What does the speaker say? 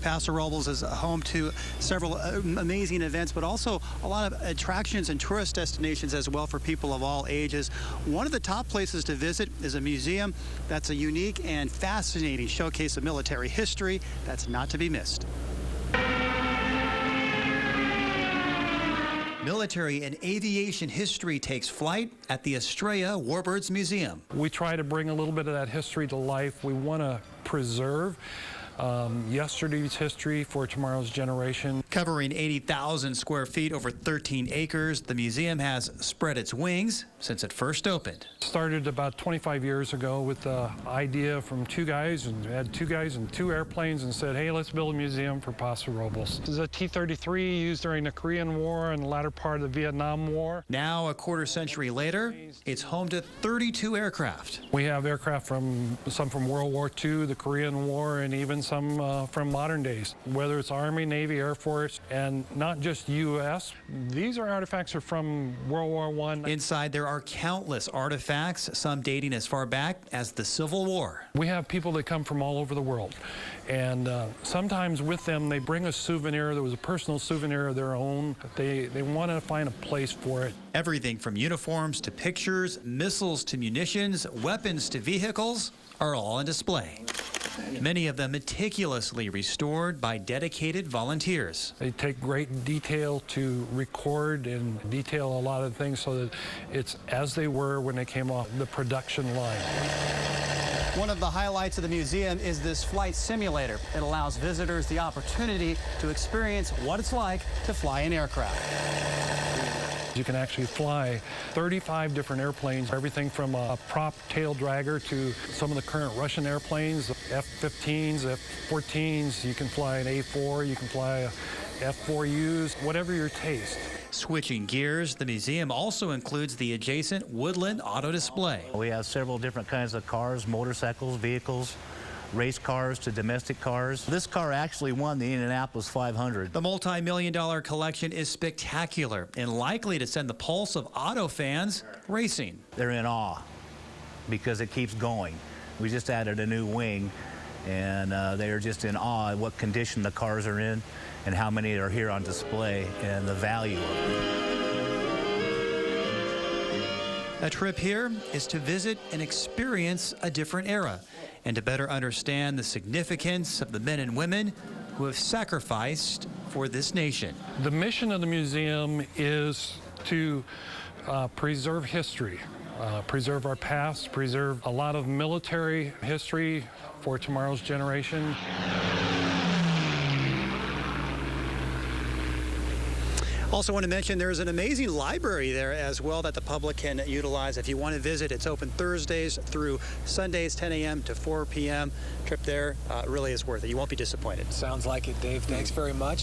Paso Robles is home to several amazing events, but also a lot of attractions and tourist destinations as well for people of all ages. One of the top places to visit is a museum that's a unique and fascinating showcase of military history that's not to be missed. Military and aviation history takes flight at the Estrella Warbirds Museum. We try to bring a little bit of that history to life. We want to preserve yesterday's history for tomorrow's generation. Covering 80,000 square feet over 13 acres, the museum has spread its wings since it first opened. Started about 25 years ago with the idea from two guys, and had two guys and two airplanes, and said, hey, let's build a museum for Paso Robles. This is a T-33 used during the Korean War and the latter part of the Vietnam War. Now, a quarter century later, it's home to 32 aircraft. We have aircraft some from World War II, the Korean War, and even some from modern days, whether it's Army, Navy, Air Force, and not just U.S. These artifacts are from World War I. Inside, there are countless artifacts, some dating as far back as the Civil War. We have people that come from all over the world, and sometimes with them they bring a souvenir that was a personal souvenir of their own. They want to find a place for it. Everything from uniforms to pictures, missiles to munitions, weapons to vehicles are all on display. Many of them meticulously restored by dedicated volunteers. They take great detail to record and detail a lot of things so that it's as they were when they came off the production line. One of the highlights of the museum is this flight simulator. It allows visitors the opportunity to experience what it's like to fly an aircraft. You can actually fly 35 different airplanes, everything from a prop tail dragger to some of the current Russian airplanes, F-15s, F-14s. You can fly an A-4, you can fly F-4Us, whatever your taste. Switching gears, the museum also includes the adjacent Woodland Auto Display. We have several different kinds of cars, motorcycles, vehicles, race cars to domestic cars. This car actually won the Indianapolis 500. The multi-million-dollar collection is spectacular and likely to send the pulse of auto fans racing. They're in awe because it keeps going. We just added a new wing, and they are just in awe at what condition the cars are in and how many are here on display and the value of them. A trip here is to visit and experience a different era and to better understand the significance of the men and women who have sacrificed for this nation. The mission of the museum is to preserve history, preserve our past, preserve a lot of military history for tomorrow's generation. Also want to mention there's an amazing library there as well that the public can utilize if you want to visit. It's open Thursdays through Sundays, 10 a.m. to 4 p.m. Trip there really is worth it. You won't be disappointed. Sounds like it, Dave. Thanks very much.